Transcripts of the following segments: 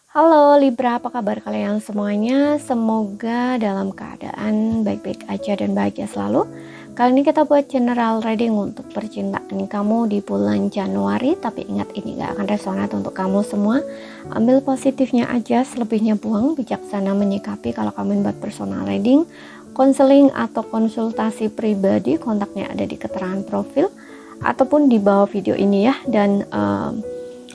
Halo Libra, apa kabar kalian semuanya? Semoga dalam keadaan baik-baik aja dan bahagia selalu. Kali ini kita buat general reading untuk percintaan kamu di bulan Januari. Tapi ingat, ini gak akan resonate untuk kamu semua. Ambil positifnya aja, selebihnya buang. Bijaksana menyikapi. Kalau kamu buat personal reading, konseling atau konsultasi pribadi, kontaknya ada di keterangan profil ataupun di bawah video ini ya. Dan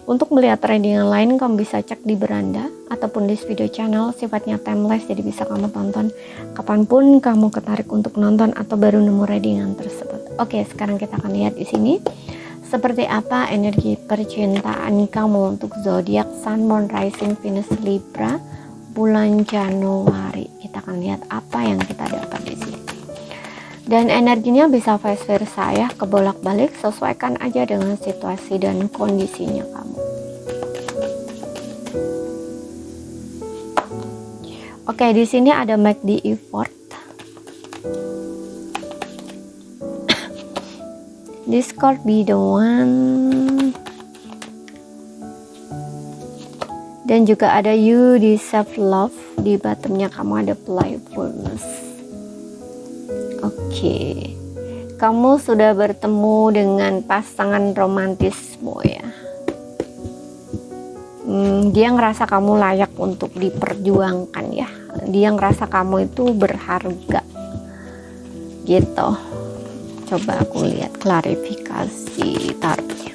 untuk melihat reading yang lain, kamu bisa cek di beranda ataupun di video channel, sifatnya timeless, jadi bisa kamu tonton kapanpun kamu ketarik untuk nonton atau baru nemu readingan tersebut. Oke, sekarang kita akan lihat di sini seperti apa energi percintaan kamu untuk zodiak Sun, Moon, Rising, Venus, Libra bulan Januari. Kita akan lihat apa yang kita dapat di sini. Dan energinya bisa vice versa ya, kebolak-balik, sesuaikan aja dengan situasi dan kondisinya kamu. Oke, di sini ada make the effort. This card be the one. Dan juga ada you deserve love. Di bottomnya kamu ada playfulness. Oke, kamu sudah bertemu dengan pasangan romantismu ya. Dia ngerasa kamu layak untuk diperjuangkan ya. Dia ngerasa kamu itu berharga gitu. Coba aku lihat klarifikasi tarotnya.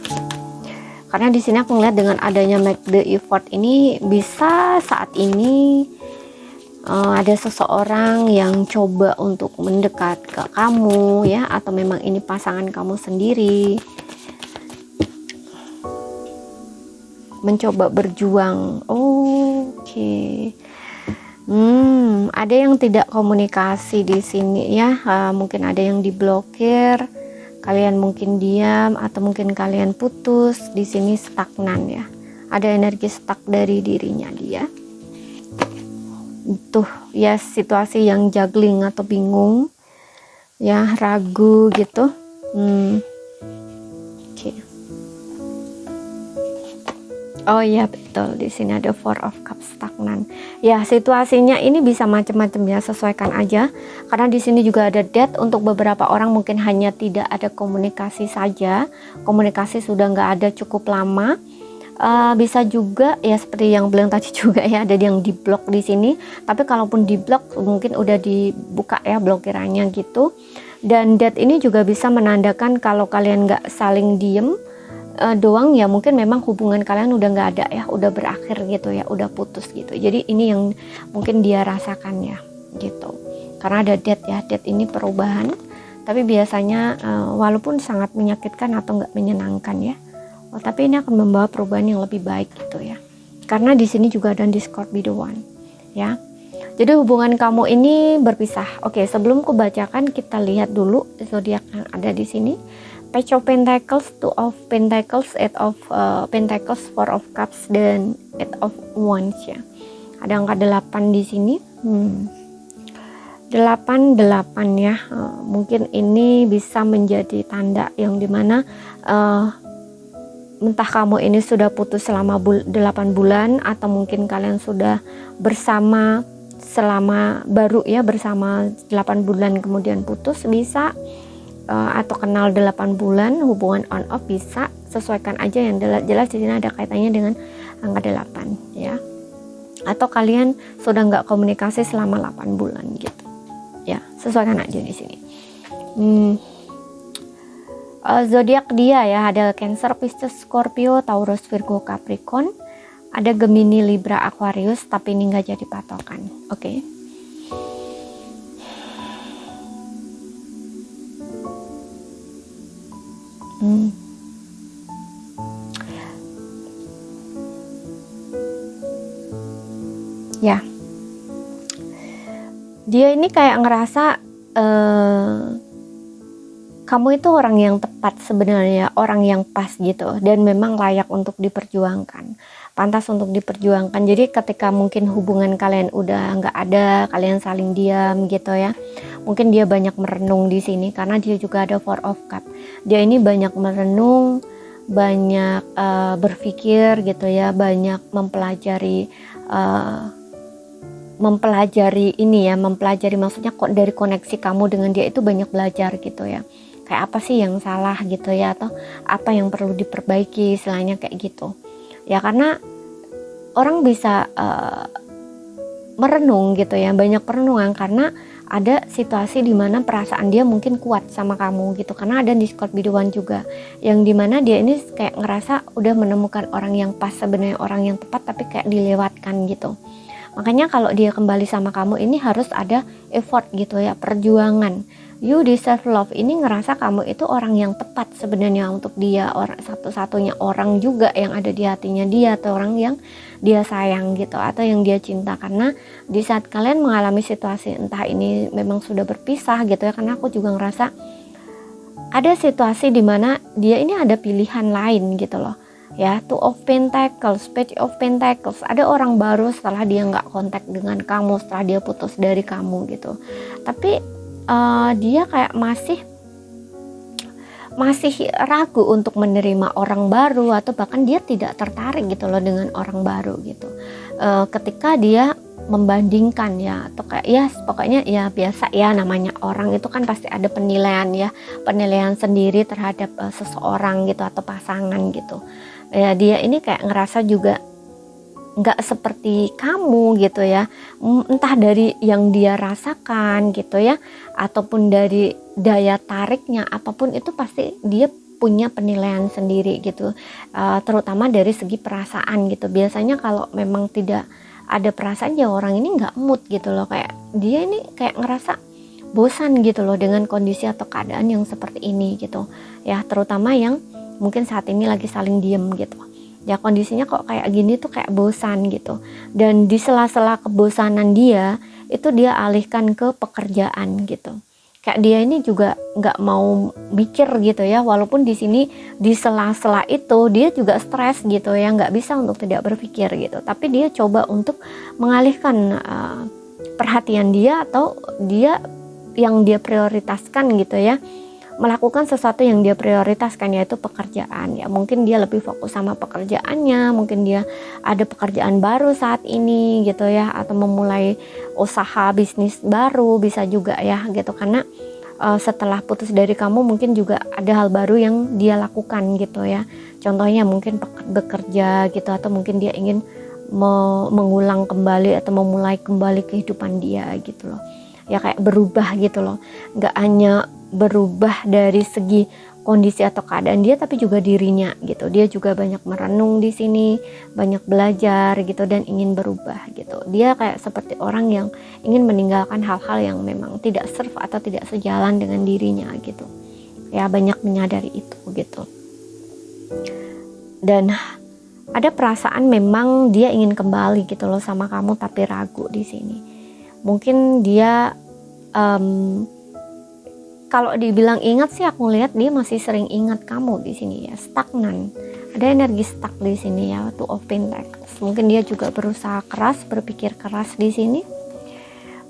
Karena di sini aku ngeliat dengan adanya make the effort ini, bisa saat ini ada seseorang yang coba untuk mendekat ke kamu ya, atau memang ini pasangan kamu sendiri mencoba berjuang. Oke. Ada yang tidak komunikasi di sini ya. Mungkin ada yang diblokir, kalian mungkin diam atau mungkin kalian putus. Di sini stagnan ya. Ada energi stuck dari dirinya dia. Tuh ya, situasi yang juggling atau bingung ya, ragu gitu. Okay. Oh iya betul, di sini ada Four of Cups, stagnan ya. Situasinya ini bisa macam-macam ya, sesuaikan aja, karena di sini juga ada death. Untuk beberapa orang mungkin hanya tidak ada komunikasi saja, komunikasi sudah nggak ada cukup lama. Bisa juga ya seperti yang bilang tadi juga ya, ada yang diblok di sini. Tapi kalaupun diblok mungkin udah dibuka ya blokirannya gitu. Dan death ini juga bisa menandakan kalau kalian nggak saling diem doang ya, mungkin memang hubungan kalian udah nggak ada ya, udah berakhir gitu ya, udah putus gitu. Jadi ini yang mungkin dia rasakan ya gitu. Karena ada death ya, death ini perubahan. Tapi biasanya walaupun sangat menyakitkan atau nggak menyenangkan ya, tapi ini akan membawa perubahan yang lebih baik gitu ya. Karena di sini juga ada discord be the one ya. Jadi hubungan kamu ini berpisah. Oke, sebelum ku bacakan, kita lihat dulu zodiak yang ada di sini. Page of Pentacles, Two of Pentacles, Eight of Pentacles, Four of Cups, dan Eight of Wands ya. Ada angka 8 di sini. 8 ya. Mungkin ini bisa menjadi tanda yang dimana entah kamu ini sudah putus selama 8 bulan, atau mungkin kalian sudah bersama selama baru ya, bersama 8 bulan kemudian putus, bisa atau kenal 8 bulan, hubungan on off, bisa. Sesuaikan aja, yang jelas di sini ada kaitannya dengan angka 8 ya. Atau kalian sudah nggak komunikasi selama 8 bulan gitu ya, sesuaikan aja di sini. Zodiak dia ya, ada Cancer, Pisces, Scorpio, Taurus, Virgo, Capricorn, ada Gemini, Libra, Aquarius, tapi ini nggak jadi patokan. Oke. Ya, dia ini kayak ngerasa kamu itu orang yang tepat sebenarnya, orang yang pas gitu, dan memang layak untuk diperjuangkan, pantas untuk diperjuangkan. Jadi ketika mungkin hubungan kalian udah nggak ada, kalian saling diam gitu ya, mungkin dia banyak merenung di sini, karena dia juga ada Four of Cups. Dia ini banyak merenung, banyak berpikir gitu ya, banyak mempelajari ini ya, mempelajari maksudnya kok dari koneksi kamu dengan dia itu banyak belajar gitu ya. Kayak apa sih yang salah gitu ya, atau apa yang perlu diperbaiki istilahnya kayak gitu. Ya karena orang bisa merenung gitu ya, banyak perenungan karena ada situasi di mana perasaan dia mungkin kuat sama kamu gitu, karena ada di Scorpio juga yang dimana dia ini kayak ngerasa udah menemukan orang yang pas, sebenarnya orang yang tepat tapi kayak dilewatkan gitu. Makanya kalau dia kembali sama kamu ini harus ada effort gitu ya, perjuangan. You deserve love ini ngerasa kamu itu orang yang tepat sebenarnya untuk dia, orang satu-satunya orang juga yang ada di hatinya dia, atau orang yang dia sayang gitu, atau yang dia cinta. Karena di saat kalian mengalami situasi entah ini memang sudah berpisah gitu ya, karena aku juga ngerasa ada situasi dimana dia ini ada pilihan lain gitu loh ya. Two of Pentacles, Page of Pentacles, ada orang baru setelah dia nggak kontak dengan kamu, setelah dia putus dari kamu gitu. Tapi dia kayak masih ragu untuk menerima orang baru, atau bahkan dia tidak tertarik gitu loh dengan orang baru gitu. Ketika dia membandingkan ya, atau kayak ya pokoknya ya biasa ya, namanya orang itu kan pasti ada penilaian ya, penilaian sendiri terhadap seseorang gitu atau pasangan gitu ya. Dia ini kayak ngerasa juga nggak seperti kamu gitu ya, entah dari yang dia rasakan gitu ya, ataupun dari daya tariknya, apapun itu pasti dia punya penilaian sendiri gitu, terutama dari segi perasaan gitu. Biasanya kalau memang tidak ada perasaan ya orang ini nggak mood gitu loh, kayak dia ini kayak ngerasa bosan gitu loh dengan kondisi atau keadaan yang seperti ini gitu ya, terutama yang mungkin saat ini lagi saling diem gitu ya, kondisinya kok kayak gini tuh kayak bosan gitu. Dan di sela-sela kebosanan dia itu dia alihkan ke pekerjaan gitu, kayak dia ini juga nggak mau mikir gitu ya, walaupun di sini di sela-sela itu dia juga stres gitu ya, nggak bisa untuk tidak berpikir gitu, tapi dia coba untuk mengalihkan perhatian dia, atau dia yang dia prioritaskan gitu ya, melakukan sesuatu yang dia prioritaskan, yaitu pekerjaan ya. Mungkin dia lebih fokus sama pekerjaannya, mungkin dia ada pekerjaan baru saat ini gitu ya, atau memulai usaha bisnis baru bisa juga ya gitu. Karena setelah putus dari kamu mungkin juga ada hal baru yang dia lakukan gitu ya, contohnya mungkin bekerja gitu, atau mungkin dia ingin mengulang kembali atau memulai kembali kehidupan dia gitu loh ya, kayak berubah gitu loh. Nggak hanya berubah dari segi kondisi atau keadaan dia, tapi juga dirinya gitu. Dia juga banyak merenung di sini, banyak belajar gitu, dan ingin berubah gitu. Dia kayak seperti orang yang ingin meninggalkan hal-hal yang memang tidak serve atau tidak sejalan dengan dirinya gitu ya, banyak menyadari itu gitu. Dan ada perasaan memang dia ingin kembali gitu loh sama kamu, tapi ragu di sini. Mungkin dia kalau dibilang ingat sih, aku lihat dia masih sering ingat kamu di sini ya, stagnan. Ada energi stuck di sini ya, Two of Pentacles. Mungkin dia juga berusaha keras, berpikir keras di sini.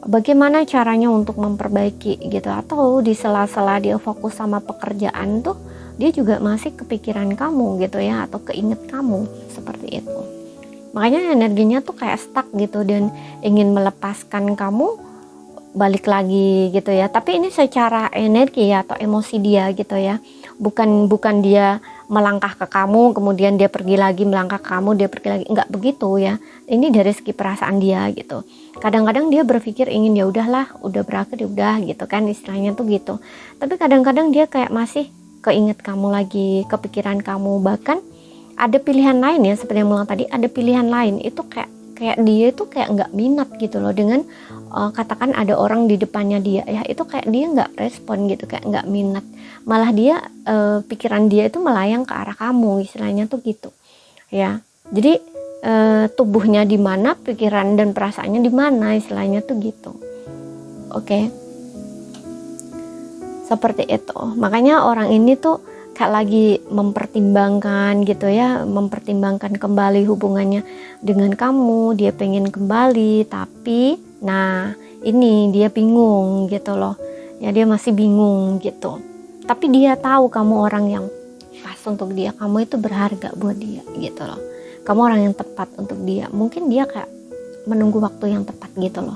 Bagaimana caranya untuk memperbaiki gitu, atau di sela-sela dia fokus sama pekerjaan tuh, dia juga masih kepikiran kamu gitu ya, atau keinget kamu seperti itu. Makanya energinya tuh kayak stuck gitu, dan ingin melepaskan kamu balik lagi gitu ya. Tapi ini secara energi ya, atau emosi dia gitu ya, bukan dia melangkah ke kamu kemudian dia pergi lagi, melangkah ke kamu dia pergi lagi, enggak begitu ya. Ini dari segi perasaan dia gitu. Kadang-kadang dia berpikir ingin ya udahlah, udah berakhir ya udah gitu kan, istilahnya tuh gitu. Tapi kadang-kadang dia kayak masih keinget kamu lagi, kepikiran kamu. Bahkan ada pilihan lain ya, seperti yang bilang tadi, ada pilihan lain itu kayak dia itu kayak nggak minat gitu loh dengan katakan ada orang di depannya dia ya, itu kayak dia nggak respon gitu, kayak nggak minat, malah dia pikiran dia itu melayang ke arah kamu, istilahnya tuh gitu ya. Jadi tubuhnya di mana, pikiran dan perasaannya di mana, istilahnya tuh gitu. Oke. Seperti itu. Makanya orang ini tuh kayak lagi mempertimbangkan gitu ya, mempertimbangkan kembali hubungannya dengan kamu. Dia pengen kembali, tapi nah ini dia bingung gitu loh ya, dia masih bingung gitu. Tapi dia tahu kamu orang yang pas pas untuk dia, kamu itu berharga buat dia gitu loh. Kamu orang yang tepat untuk dia. Mungkin dia kayak menunggu waktu yang tepat gitu loh.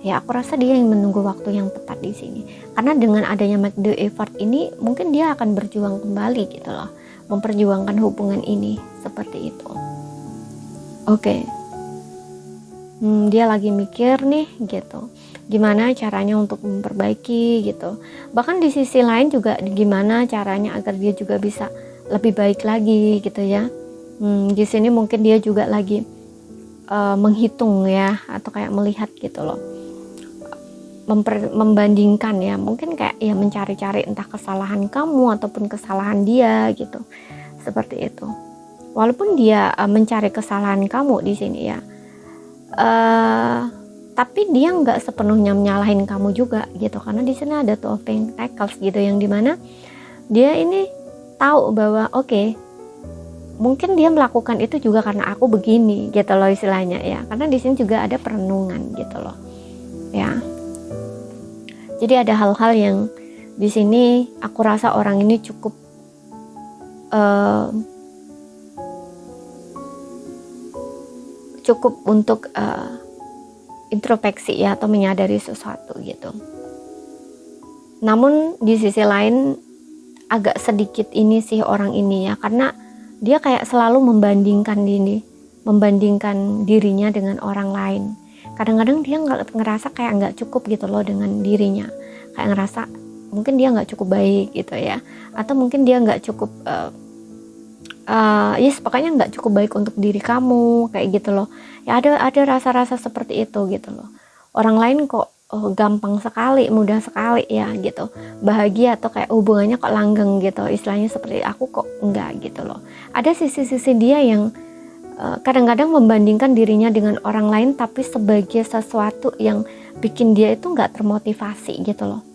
Ya aku rasa dia yang menunggu waktu yang tepat di sini. Karena dengan adanya make the effort ini, mungkin dia akan berjuang kembali gitu loh, memperjuangkan hubungan ini seperti itu. Oke. Dia lagi mikir nih gitu, gimana caranya untuk memperbaiki gitu. Bahkan di sisi lain juga gimana caranya agar dia juga bisa lebih baik lagi gitu ya. Di sini mungkin dia juga lagi menghitung ya, atau kayak melihat gitu loh, membandingkan ya, mungkin kayak ya mencari-cari entah kesalahan kamu ataupun kesalahan dia gitu, seperti itu. Walaupun dia mencari kesalahan kamu di sini ya, tapi dia nggak sepenuhnya menyalahin kamu juga gitu, karena di sini ada Two of Pentacles gitu, yang dimana dia ini tahu bahwa oke, mungkin dia melakukan itu juga karena aku begini gitu loh istilahnya ya, karena di sini juga ada perenungan gitu loh ya. Jadi ada hal-hal yang di sini aku rasa orang ini cukup untuk introspeksi ya, atau menyadari sesuatu gitu. Namun di sisi lain agak sedikit ini sih orang ini ya, karena dia kayak selalu membandingkan dirinya dengan orang lain. Kadang-kadang dia ngerasa kayak nggak cukup gitu loh dengan dirinya, kayak ngerasa mungkin dia nggak cukup baik gitu ya, atau mungkin dia nggak cukup pokoknya nggak cukup baik untuk diri kamu kayak gitu loh ya. Ada rasa-rasa seperti itu gitu loh. Orang lain kok gampang sekali, mudah sekali ya gitu, bahagia atau kayak hubungannya kok langgeng gitu, istilahnya seperti aku kok enggak gitu loh. Ada sisi-sisi dia yang kadang-kadang membandingkan dirinya dengan orang lain, tapi sebagai sesuatu yang bikin dia itu nggak termotivasi gitu loh.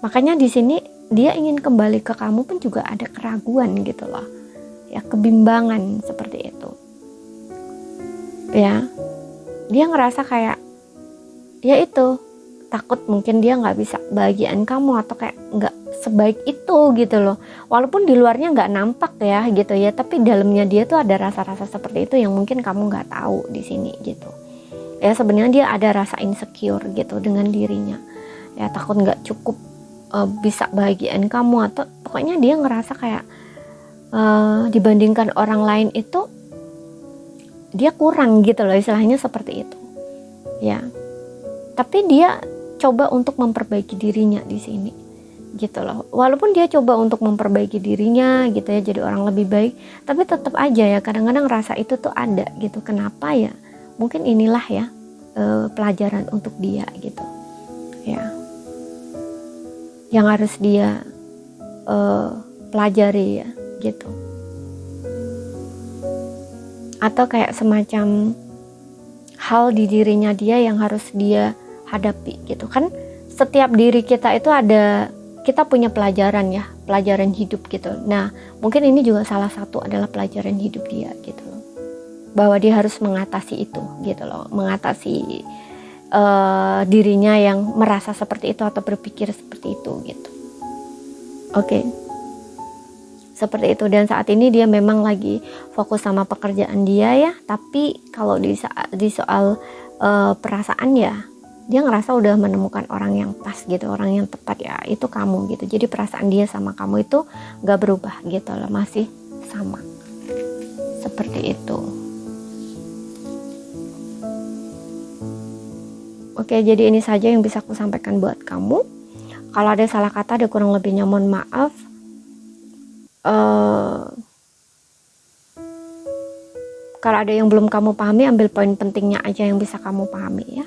Makanya di sini dia ingin kembali ke kamu pun juga ada keraguan gitu loh ya, kebimbangan seperti itu ya. Dia ngerasa kayak ya itu, takut mungkin dia nggak bisa bahagiain kamu, atau kayak nggak sebaik itu gitu loh. Walaupun di luarnya nggak nampak ya gitu ya, tapi dalamnya dia tuh ada rasa-rasa seperti itu yang mungkin kamu nggak tahu di sini gitu ya. Sebenarnya dia ada rasa insecure gitu dengan dirinya ya, takut nggak cukup bisa bahagiain kamu, atau pokoknya dia ngerasa kayak dibandingkan orang lain itu dia kurang gitu loh, istilahnya seperti itu ya. Tapi dia coba untuk memperbaiki dirinya di sini gitu loh. Walaupun dia coba untuk memperbaiki dirinya gitu ya, jadi orang lebih baik, tapi tetap aja ya kadang-kadang rasa itu tuh ada gitu. Kenapa ya? Mungkin inilah ya pelajaran untuk dia gitu ya, yang harus dia pelajari ya gitu. Atau kayak semacam hal di dirinya dia yang harus dia hadapi gitu kan. Setiap diri kita itu ada, kita punya pelajaran ya, pelajaran hidup gitu. Nah mungkin ini juga salah satu adalah pelajaran hidup dia gitu loh, bahwa dia harus mengatasi itu gitu loh, mengatasi dirinya yang merasa seperti itu atau berpikir seperti itu gitu. Oke. Seperti itu. Dan saat ini dia memang lagi fokus sama pekerjaan dia ya, tapi kalau di soal perasaan ya, dia ngerasa udah menemukan orang yang pas gitu, orang yang tepat ya, itu kamu gitu. Jadi perasaan dia sama kamu itu gak berubah gitu loh, masih sama seperti itu. Oke, jadi ini saja yang bisa aku sampaikan buat kamu. Kalau ada salah kata, ada kurang lebihnya mohon maaf. Kalau ada yang belum kamu pahami, ambil poin pentingnya aja yang bisa kamu pahami ya.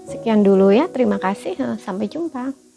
Sekian dulu ya, terima kasih, sampai jumpa.